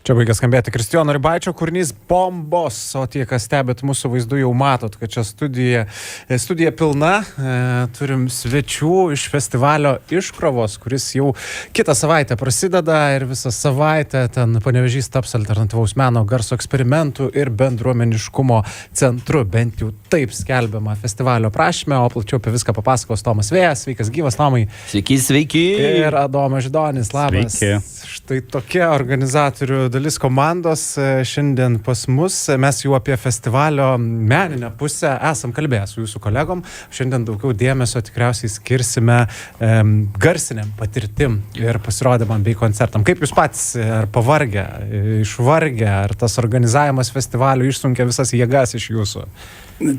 Čia baigia skambėti Kristijono Ribaičio kūrinys Bombos, o tie, kas stebėt mūsų vaizdu, jau matot, kad čia studija pilna. Turim svečių iš festivalio Iškrovos, kuris jau kitą savaitę prasideda ir visą savaitę ten Panevėžys taps alternatyvaus meno, garso eksperimentų ir bendruomeniškumo centru. Bent jau taip skelbiama festivalio prašyme, o plačiau apie viską papasakos Tomas Vėjas. Sveikas gyvas, Tomai. Sveiki. Ir Adomas Židonis, labas. Sveiki. Štai tokia organizatorių dalis komandos šiandien pas mus. Mes jau apie festivalio meninę pusę esam kalbėję su jūsų kolegom. Šiandien daugiau dėmesio tikriausiai skirsime garsiniam patirtim ir pasirodymam bei koncertam. Kaip jūs patys, ar pavargę, išvargę, ar tas organizavimas festivalio išsunkia visas jėgas iš jūsų?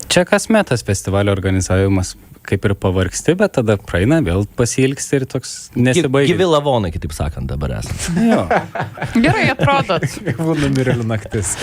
Čia kasmet tas festivalio organizavimas kaip ir pavargsti, bet tada praeina, vėl pasilgsti ir toks nesibaigia. Gyvi lavonai, kitaip sakant, dabar esame. Jo. Gerai atrodot. Gyvūnų mirėlių naktis.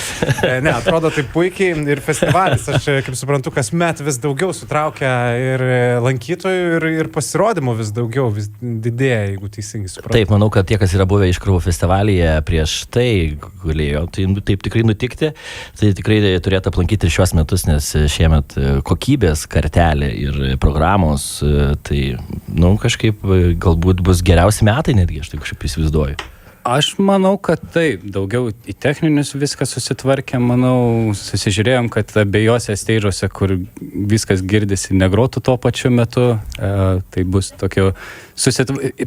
Ne, atrodo taip puikiai ir festivalis, aš kaip suprantu, kasmet vis daugiau sutraukia ir lankytojų ir pasirodymų vis daugiau, vis didėja, jeigu teisingai suprantu. Taip, manau, kad tie, kas yra buvę Iškrovų festivalyje prieš tai galėjo, tai taip tikrai nutikti, tai tikrai turėtų aplankyti ir šiuos metus, nes šiemet kokybės kartelė ir programos, tai, kažkaip galbūt bus geriausi metai netgi, aš taip kažkaip įsivaizduoju. Aš manau, kad taip, daugiau į techninius viską susitvarkėm, manau, susižiūrėjom, kad abiejose steidžuose, kur viskas girdisi, negrotų tuo pačiu metu, tai bus tokio,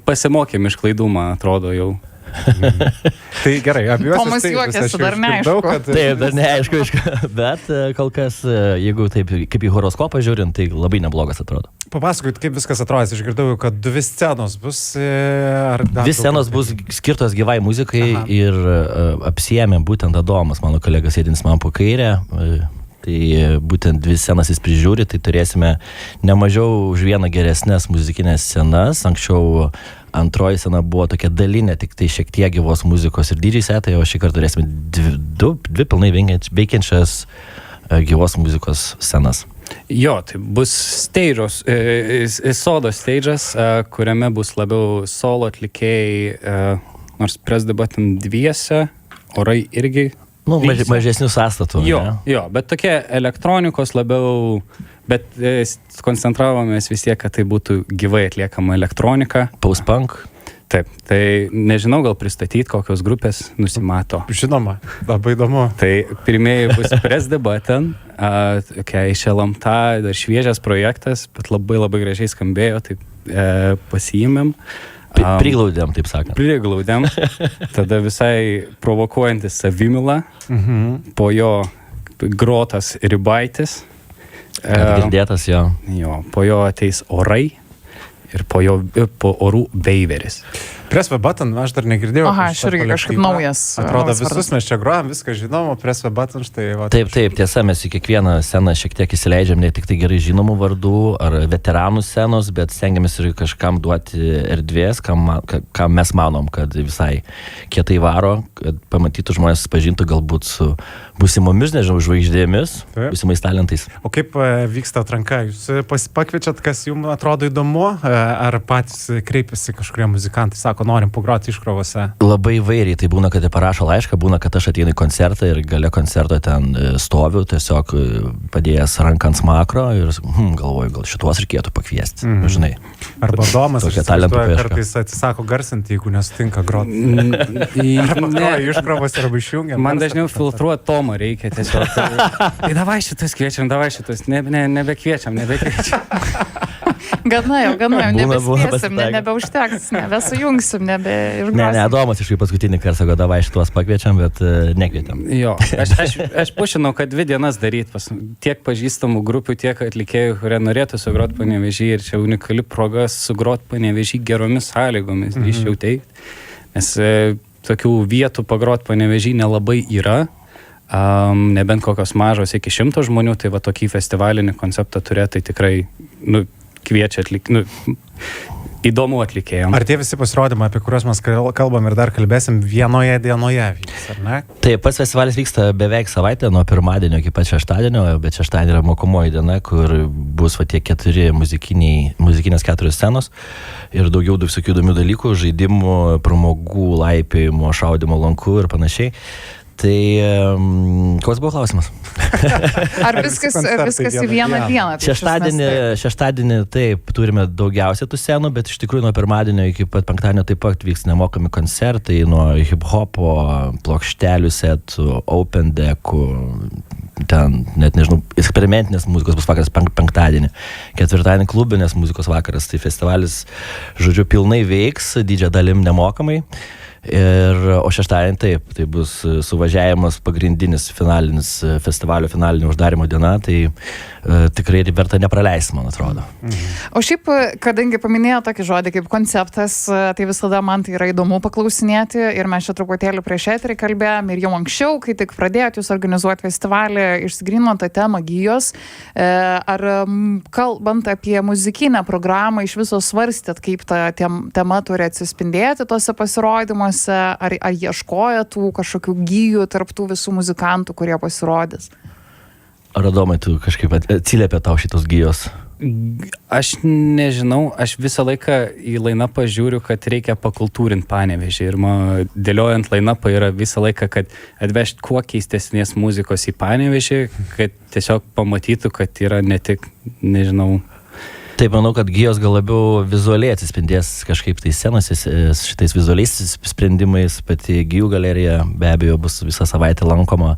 pasimokėm iš klaidų, man atrodo jau. Tai gerai, abiejose Tomas juokiasi, dar neaišku. Taip, dar neaišku, bet kol kas, jeigu taip kaip į horoskopą žiūrint, tai labai neblogas atrodo. Papasakot, kaip viskas atrodys. Išgirdau, kad 2 scenos bus. Dvi scenos bus skirtos gyvai muzikai. Aha. Ir apsiėmė būtent Adomas, mano kolegas sėdins man po kairę. Tai būtent 2 scenas jis prižiūri, tai turėsime nemažiau už vieną geresnės muzikinės scenas. Anksčiau antroji scena buvo tokia dalinė, tik tai šiek tiek gyvos muzikos ir DJ setai, o šį kartą turėsime dvi pilnai veikiančias gyvos muzikos scenas. Jo, tai bus sodo steidžas, kuriame bus labiau solo atlikėjai, nors presdebatam dviese, orai irgi. Mažesnių sąstatų. Jo, bet tokie elektronikos labiau, bet koncentravomės vis tiek, kad tai būtų gyvai atliekama elektronika. Post-punk. Taip, tai nežinau, gal pristatyti, kokios grupės nusimato. Žinoma, labai įdomu. Tai pirmieji bus presdebatan, iš LMTA, dar šviežias projektas, bet labai labai gražiai skambėjo, tai pasiėmėm. Priglaudėm, taip sakant. Priglaudėm, tada visai provokuojantis Savimila, po jo grotas Ribaitis. Girdėtas jo. Jo, po jo ateis Orai ir po orų Veiveris. Press the Button, aš dar negirdėjau. Aha, aš irgi kažkaip naujas. Atrodo, visus mes čia grojam, viską žinom, o Press the Button štai. Taip, tiesa, mes į kiekvieną sceną šiek tiek įsileidžiam ne tik tai gerai žinomų vardų ar veteranų scenos, bet stengiamės ir kažkam duoti erdvės, kam mes manom, kad visai kietai varo, kad pamatytų žmonės, pažintų galbūt su būsimomis, nežinau, žvaigždėmis, būsimais talentais. O kaip vyksta atranka? Jūs pakviečiat, kas jums atrodo įdomu, ar patys kreipiasi kažkurie muzikantai, sako, norim pagroti Iškrovose? Labai įvairiai, tai būna, kad parašo laišką, būna, kad aš ateinu į koncertą ir gale koncerto ten stoviu, tiesiog padėjęs ranką ant smakro ir galvoju, gal šituos reikėtų pakviesti, žinai. Arba Domas, kartais atsisako garsinti, jeigu nesutinka groti. Arba Iškrovos arba išjungia. Man dažniau filtruoti Tomą reikia tiesiog. Tai davai šitus kviečiam, nebekviečiam. Gana jau, nebespėsim, nebeužteks, nebesujungsim, nebeišgrosim. Ne, Adomas iš paskutinį kartą sako, davai šituos pakviečiam, bet nekviečiam. Jo, aš pušinau, kad 2 dienas daryti tiek pažįstamų grupių, tiek atlikėjų, kurie norėtų sugroti Panevėžį ir čia unikali proga sugroti Panevėžį geromis sąlygomis, drįsčiau teikti. Nes tokių vietų pagroti Panevėžį nelabai yra. Nebent kokios mažos iki 100 žmonių, tai va tokį festivalinį konceptą turėti, tai tikrai kviečia atlikti. įdomu atlikėjom. Ar tie visi pasirodymai, apie kuriuos mes kalbam ir dar kalbėsim, vienoje dienoje vyks, ar ne? Taip, pats festivalis vyksta beveik savaitę, nuo pirmadienio iki pat šeštadienio, bet šeštadienį yra mokomoji diena, kur bus tie 4 muzikinės 4 scenos ir daugiau visokių įdomių dalykų, žaidimų, pramogų, laipiojimo, šaudimo lanku ir panašiai. Tai koks buvo klausimas? Ar viskas į vieną dieną? Šeštadienį taip, turime daugiausia tų scenų, bet iš tikrųjų nuo pirmadienio iki pat penktadienio taip pat vyks nemokami koncertai, nuo hip-hopo, plokštelių setų, open deckų, ten, net nežinau, eksperimentinės muzikos bus vakaras penktadienį, ketvirtadienį klubinės muzikos vakaras, tai festivalis, žodžiu, pilnai veiks, didžią dalim nemokamai. O šeštadienį taip, tai bus suvažiavimas pagrindinis finalinis festivalio finalinio uždarimo diena, tai tikrai verta nepraleisti, man atrodo. O šiaip, kadangi paminėjo tokį žodį kaip konceptas, tai visada man tai yra įdomu paklausinėti ir mes čia truputėlį prieš eterį kalbėjom ir jau anksčiau, kai tik pradėjot jūs organizuoti festivalį, išsigrino tą temą gijos. Ar kalbant apie muzikinę programą, iš viso svarstėt, kaip ta tema turi atsispindėti tose pasirodymuose? Ar ieškoja tų kažkokių gijų tarp tų visų muzikantų, kurie pasirodys? Ar Adomai, tu kažkaip atsiliepia tau šitos gijos? Aš nežinau, aš visą laiką į line-upą žiūriu, kad reikia pakultūrinti Panevėžį ir man dėliojant line-upą yra visą laiką, kad atvežti kuo keistesnės muzikos į Panevėžį, kad tiesiog pamatytų, kad yra ne tik, nežinau. Taip, manau, kad gijos gal labiau vizualiai atsispindės kažkaip tai scenose, šitais vizualiais sprendimais, pati gijų galerija be abejo bus visą savaitę lankoma.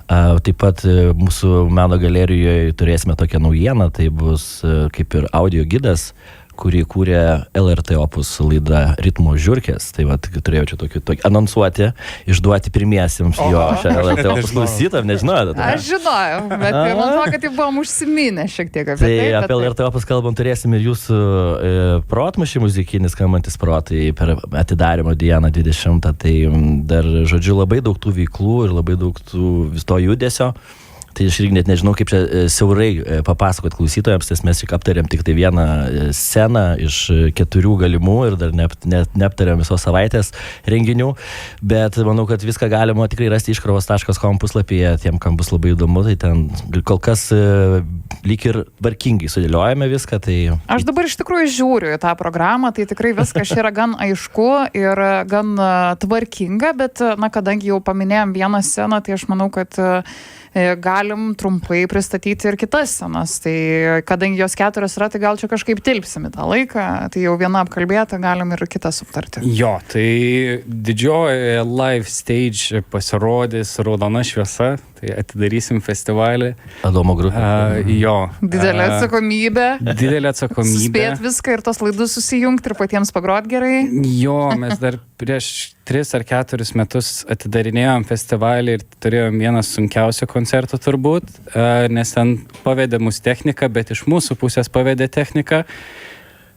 Taip pat mūsų meno galerijoje turėsime tokią naujieną, tai bus kaip ir audio gidas, kurį kūrė LRT Opus laida Ritmo žiurkės. Tai va, turėjau čia tokį anonsuoti, išduoti pirmiesiems jo LRT Opus klausytam, nežinojau. Aš žinojau, bet man atrodo, kad jau buvom užsiminę šiek tiek apie tai. Tai apie LRT Opus kalbam turėsim ir jūsų protmušį muzikinį skambantis protai per atidarimo dieną 20. Tai dar, žodžiu, labai daug tų veiklų ir labai daug tų vis to judesio. Tai aš irgi net nežinau, kaip čia siaurai papasakot klausytojams, nes mes tik aptarėm tik tai vieną sceną iš 4 galimų ir dar neaptarėm visos savaitės renginių, bet manau, kad viską galima tikrai rasti iškrovos.com puslapyje, tiem, kam bus labai įdomu, tai ten kol kas lyg ir varkingai sudėliojame viską. Tai... Aš dabar iš tikrųjų žiūriu į tą programą, tai tikrai viskas yra gan aišku ir gan tvarkinga, bet, na, kadangi jau paminėjom vieną sceną, tai aš manau, kad galim trumpai pristatyti ir kitas scenas. Tai kadangi jos 4 yra, tai gal čia kažkaip tilpsim į tą laiką, tai jau viena apkalbėta, galim ir kitas aptarti. Jo, tai didžioji live stage pasirodys raudona šviesa, tai atidarysim festivalį. Adomo grupė. Jo. Didelė atsakomybė. Didelė atsakomybė. Suspėt viską ir tos laidus susijungti ir patiems pagrot gerai. Jo, mes dar prieš 3 ar 4 metus atidarinėjom festivalį ir turėjom vieną sunkiausių koncertų turbūt, nes ten pavedė mus technika, bet iš mūsų pusės pavedė technika.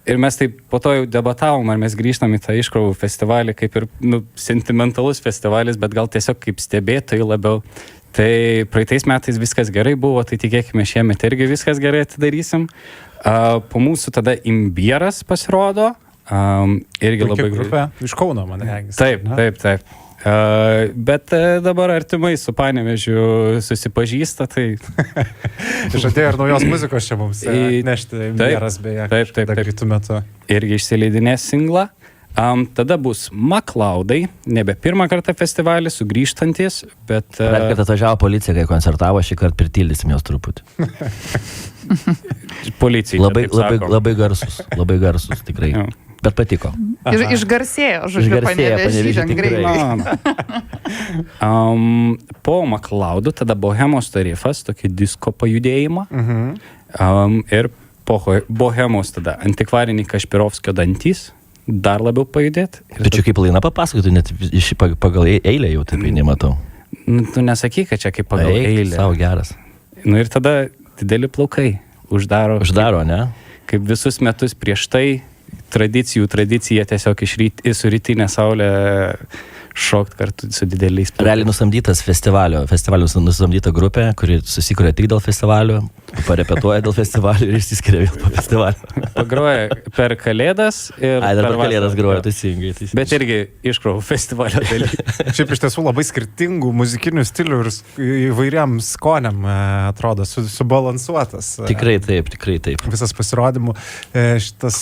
Ir mes taip po to jau debatavom, ar mes grįžtam į tą iškrovų festivalį, kaip ir sentimentalus festivalis, bet gal tiesiog kaip stebėtojai labiau. Tai praeitais metais viskas gerai buvo, tai tikėkime šiemet irgi viskas gerai atidarysim. Po mūsų tada Imbieras pasirodo. Irgi labai grupė. Iš Kauno, man regis. Taip. Bet dabar artimai su Panevėžiu susipažįsta, tai... Žadėjo ir naujos muzikos čia mums nešti Imbieras beje. Taip. Greitų metu. Irgi išsileidinės singlą. Tada bus McLeodai, nebe pirmą kartą festivalį, sugrįžtantis, bet... Dar kartą atvažiavo policija, kai koncertavo, šį kartą prityldysim jos truputį. Policija. Labai garsus, tikrai. Jo. Bet patiko. Išgarsėjo, žodžiu, Panevėžį tikrai. Po McLeodų tada Bohemos tarifas, tokį disko pajudėjimą. Ir po Bohemos tada Antikvariniai Kašpirovskio dantys. Dar labiau pajudėti. Bet čia kaip laina papasakotų, net pagal eilę jau taip nematau. Tu nesakyk, kad čia kaip pagal eilę. Savo geras. Ir tada dideli plaukai uždaro, ne? Kaip visus metus prieš tai tradicija tiesiog su rytinė saulė šokt kartu su dideliais. Realiai nusamdytas festivalio nusamdyta grupė, kuri susikuria tik dėl festivalio, parepetuoja dėl festivalio ir išsiskiria vėl po festivalio. Pagroja per Kalėdas ir... Ai, dar per Kalėdas vasarą. groja, teisingai. Bet irgi iškrovų festivalio daly. Šiaip iš tiesų labai skirtingų muzikinių stilių ir įvairiam skoniam atrodo subalansuotas. Tikrai taip. Visas pasirodymų šitas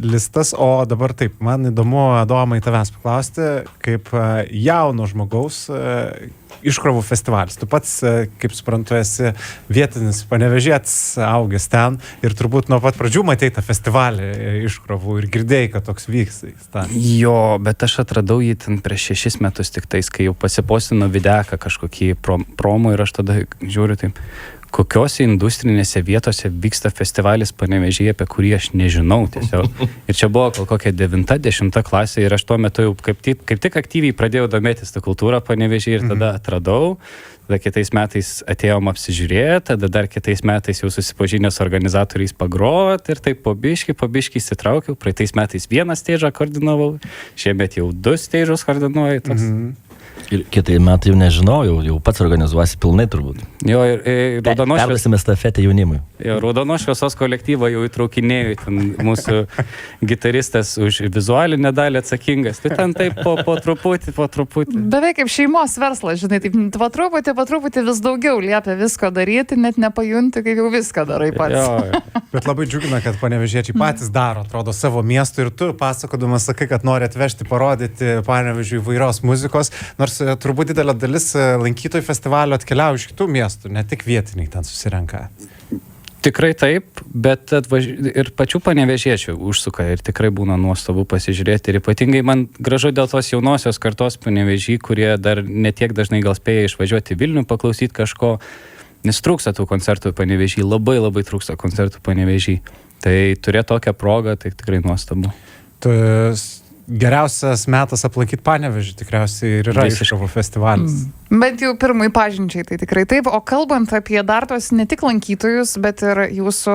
listas, o dabar taip, man įdomu, Adomai, tavęs paklausti, kaip jauno žmogaus iškrovų festivalis. Tu pats, kaip suprantu, esi vietinis Panevėžietis, augęs ten ir turbūt nuo pat pradžių matei tą festivalį iškrovų ir girdėjai, kad toks vyksta. Jo, bet aš atradau jį ten prieš 6 metus tik tais, kai jau pasipostino videką kažkokį promo ir aš tada žiūriu taip, kokiose industrinėse vietose vyksta festivalis Panevėžyje, apie kurį aš nežinau tiesiog. Ir čia buvo gal kokia 9-10 klasė ir aš tuo metu jau kaip tik aktyviai pradėjau domėtis tą kultūrą Panevėžyje ir tada atradau. Tada kitais metais atėjom apsižiūrėti, tada dar kitais metais jau susipažinęs su organizatoriais pagrot ir taip po biškį įsitraukiau. Praeitais metais vieną steidžą koordinavau, šiemet jau 2 steidžus koordinuoju. Ir kitai metai jau nežinau, jau pats organizuosi pilnai turbūt. Jo, ir Perdasime stafetę jaunimui. Raudonos šviesos kolektyvą jau įtraukinėjau, ten mūsų gitaristas už vizualinę dalį atsakingas, tai ten taip po truputį. Beveik kaip šeimos verslas, žinai, taip po truputį vis daugiau liepia visko daryti, net nepajunti, kaip jau viską darai pats. Jo. Bet labai džiugina, kad panevėžiečiai patys daro, atrodo, savo miestų ir tu pasakodamas sakai, kad nori atvežti, parodyti Panevėžiui įvairios muzikos, nors turbūt didelė dalis lankytojų festivalio atkeliauja iš kitų miestų, ne tik vietiniai ten susirenka. Tikrai taip, bet ir pačių panevėžiečių užsuka ir tikrai būna nuostabu pasižiūrėti ir ypatingai man gražu dėl tos jaunosios kartos Panevėžy, kurie dar netiek dažnai gal spėja išvažiuoti į Vilnių, paklausyti kažko, nes trūksta tų koncertų Panevėžy, labai trūksta koncertų Panevėžy. Tai turėti tokią progą, tai tikrai nuostabu. Geriausias metas aplankyti Panevėžį tikriausiai ir yra iškrovų festivalis. Bent jau pirmai pažinčiai, tai tikrai taip. O kalbant apie dar tos ne tik lankytojus, bet ir jūsų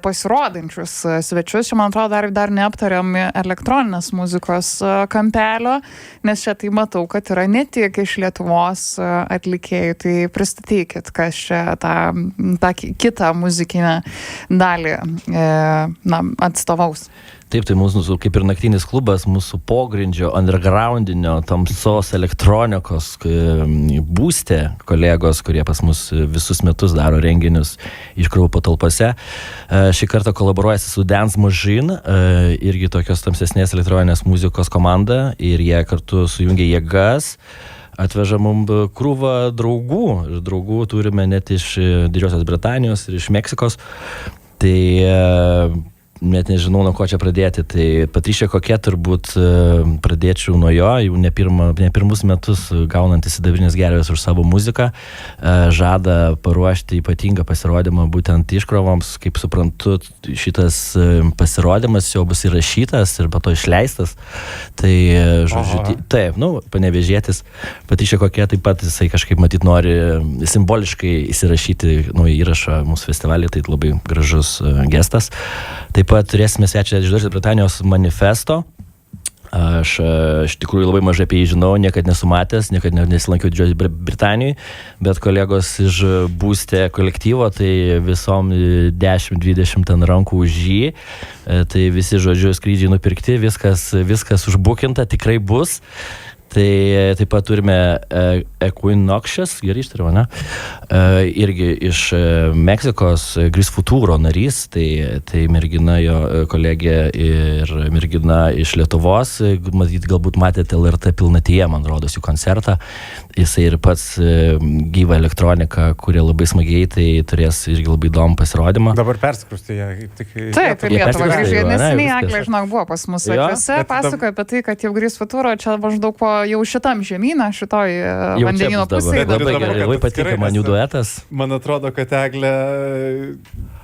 pasirodančius svečius, čia man atrodo dar neaptariam elektroninės muzikos kampelio, nes čia tai matau, kad yra ne tik iš Lietuvos atlikėjų. Tai pristatykit, kas čia tą kitą muzikinę dalį atstovaus. Taip, tai mūsų kaip ir naktinis klubas, mūsų pogrindžio, undergroundinio, tamsos elektronikos būste kolegos, kurie pas mus visus metus daro renginius iškrovų patalpose. Šį kartą kolaboruojasi su Dance Machine, irgi tokios tamsesnės elektroninės muzikos komanda ir jie kartu sujungia jėgas. Atveža mums krūvą draugų. Ir draugų turime net iš Didžiosios Britanijos ir iš Meksikos. Tai net nežinau, nuo ko čia pradėti. Tai Patricia Kokia turbūt pradėčiau nuo jo, jau ne pirmus metus gaunantis sidabrinės gervės už savo muziką, žada paruošti ypatingą pasirodymą būtent iškrovoms. Kaip suprantu, šitas pasirodymas jau bus įrašytas ir po to išleistas. Tai, žodžiu, taip, panevėžietis Patricia Kokia taip pat jisai kažkaip matyt nori simboliškai įsirašyti naują įrašą mūsų festivalį, tai labai gražus gestas. Taip pat turėsime svečią iš Didžiosios Britanijos Manifesto. Aš iš tikrųjų labai mažai apie jį žinau, niekad nesu matęs, niekad nesilankiau Didžiosios Britanijoje, bet kolegos iš būste kolektyvo, tai visom 10-20 ten rankų už jį, tai visi, žodžiu, skrydžiai nupirkti, viskas užbukinta, tikrai bus. Tai taip pat turime Equinoxious, gerai ištariau, ne? Irgi iš Meksikos, Gris Futuro narys, tai mergina jo kolegė ir mergina iš Lietuvos, galbūt matėte LRT pilnatyje, man rodos, jų koncertą. Jisai ir pats gyvą elektroniką, kurie labai smagiai, tai turės irgi labai įdomų pasirodymą. Dabar perskrustė jie. Taip, ir Lietuvą grįžė, neseniai Eglė, žinok, buvo pas mus svečiuose, pasakoja apie tai, kad jau Gris Futuro čia maždaug po jau šitam žemyną, šitoj vandenino pusėje. Labai patinka man jų duetas. Man atrodo, kad Eglė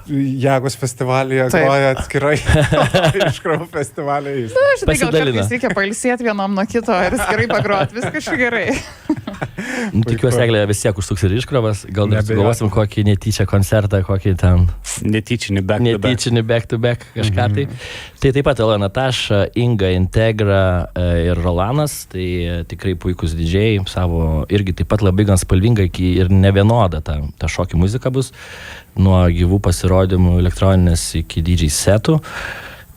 Jagos festivalyje groja atskirai, iškrovų festivalyje. Šitai gal kartais reikia pailsėti vienam nuo kito ir atskirai pagroti, viskas gerai. Tikiuosi, Eglė vis tiek užsuks ir iškrovas, gal sugalvosim kokį netyčia koncertą, kokį ten Netyčinį back-to-back. Netyčinį back-to-back kažką tai. Tai taip pat Elena Nataša, Inga, Integra ir Rolanas, tai tikrai puikus didžiai, savo irgi taip pat labai gan spalvinga ir nevienoda ta šokių muzika bus, nuo gyvų pasirodymų elektroninės iki DJ setų.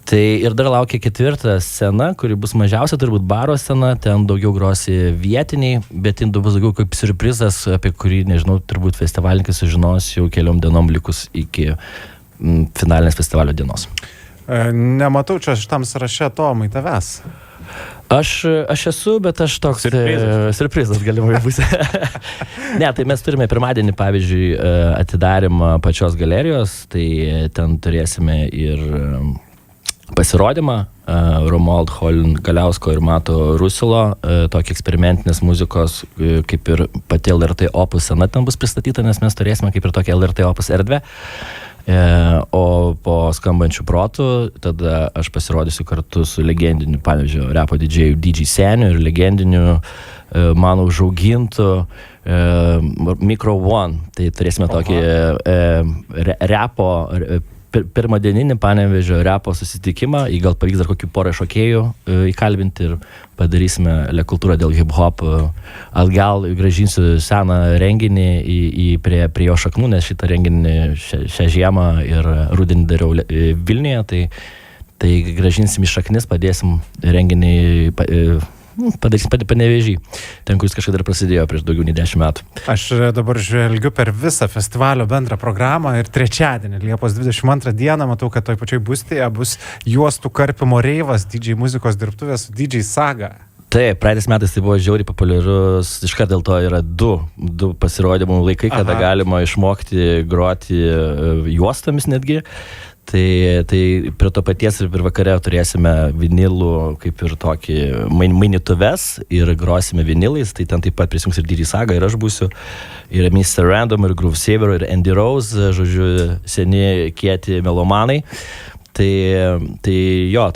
Tai ir dar laukia 4 scena, kuri bus mažiausia, turbūt baro scena, ten daugiau grosi vietiniai, bet ten bus daugiau kaip surprizas, apie kurį, nežinau, turbūt festivalininkai sužinos jau keliom dienom likus iki finalinės festivalio dienos. Nematau čia šitam sąraše Tomai tavęs. Aš esu, bet aš toks surprizas galimai bus. Ne, tai mes turime pirmadienį, pavyzdžiui, atidarimą pačios galerijos, tai ten turėsime ir pasirodymą Romuald Holin Galiausko ir Mato Rusilo, tokį eksperimentinės muzikos, kaip ir pati LRT Opus scena ten bus pristatyta, nes mes turėsime kaip ir tokią LRT Opus erdvę. O po skambančių protų tada aš pasirodysiu kartu su legendiniu, pavyzdžiui, repo didžėjų DJ Seniu ir legendiniu mano užaugintu Micro One. Tai turėsime tokį repo pirmadieninį Panevėžio repo susitikimą, jį gal pavyks dar kokį porą šokėjų įkalbinti ir padarysime Le Kultūrą dėl hip-hop atgal, grąžinsiu seną renginį prie jo šaknų, nes šitą renginį šią žiemą ir rudenį dariau Vilniuje, tai grąžinsim į šaknis, padėsim renginį padarysim Panevėžį, ten, kuris kažkada prasidėjo prieš daugiau nei 10 metų. Aš dabar žvelgiu per visą festivalio bendrą programą ir trečiadienį, Liepos 22 dieną, matau, kad toj pačioj būstėje bus juostų karpimo reivas, DJ muzikos dirbtuvės su DJ Saga. Taip, praeitais metais tai buvo žiauriai populiarus, iškart dėl to yra du pasirodymų laikai, kada galima išmokti groti juostomis netgi. Tai prie to paties ir per vakarę turėsime vinilų kaip ir tokį mainituves ir grosime vinilais, tai ten taip pat prisijungs ir DJ Saga ir aš būsiu, ir Mr. Random, ir Groove Saver, ir Andy Rose, žodžiu, seni kieti melomanai. Tai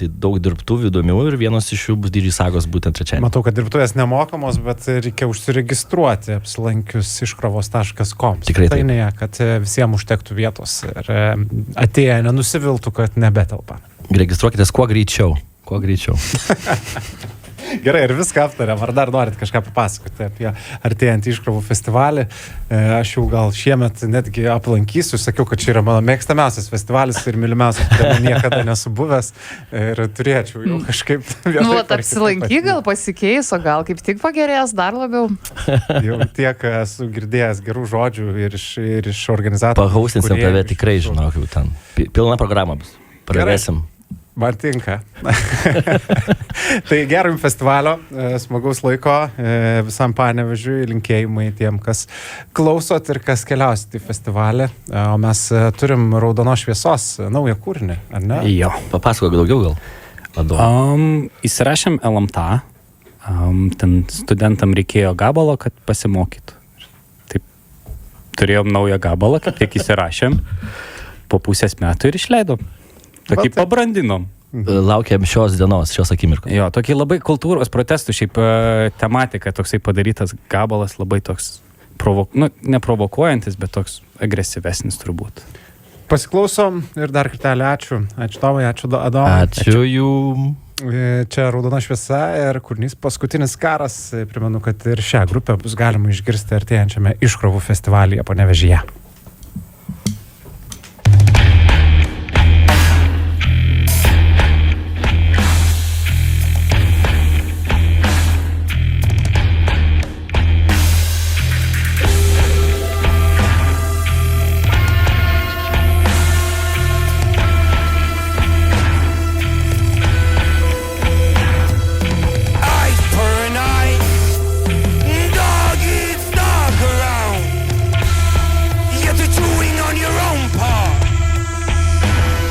daug dirbtuvių įdomių ir vienas iš jų bus DJ Sagos būtent trečiadienį. Matau, kad dirbtuvės nemokamos, bet reikia užsiregistruoti apsilankius iškrovos.com. Tikrai taip. Tai kad visiems užtektų vietos ir atėję nenusiviltų, kad nebetelpa. Registruokitės kuo greičiau. Gerai, ir viską aptarėm. Ar dar norit kažką papasakoti apie artėjantį iškrovų festivalį? Aš jau gal šiemet netgi aplankysiu. Sakiau, kad čia yra mano mėgstamiausias festivalis ir mylimiausias, kuriame niekada nesu buvęs. Ir turėčiau jau kažkaip... Nu, apsilanky gal pasikeis, o gal kaip tik pagerės dar labiau. Jau tiek esu girdėjęs gerų žodžių ir iš organizatorių. Pahaustinsim tave tikrai, žinok, jau ten. Pilna programa bus. Pravesim. Man tinka. Tai gero jums festivalio, smagaus laiko visam Panevėžiui, linkėjimai tiem, kas klausot ir kas keliausit į festivalį. O mes turim Raudonos šviesos naują kūrinį, ar ne? Jo. Papasakok daugiau gal. Įsirašėm LMTA, ten studentam reikėjo gabalo, kad pasimokytų. Taip, turėjom naują gabalą, kaip tiek įsirašėm, po pusės metų ir išleidom. Tokį pabrandinom. Laukiam šios dienos, šios akimirkos. Jo, tokį labai kultūros protestų šiaip tematika, toksai padarytas gabalas, labai toks, neprovokuojantis, bet toks agresyvesnis turbūt. Pasiklausom ir dar kartelį ačiū. Ačiū Tomai, ačiū Adomai. Ačiū jum. Čia Raudona šviesa ir kūrinys Paskutinis karas. Primenu, kad ir šią grupę bus galima išgirsti artėjančiame iškrovų festivalyje Panevėžyje.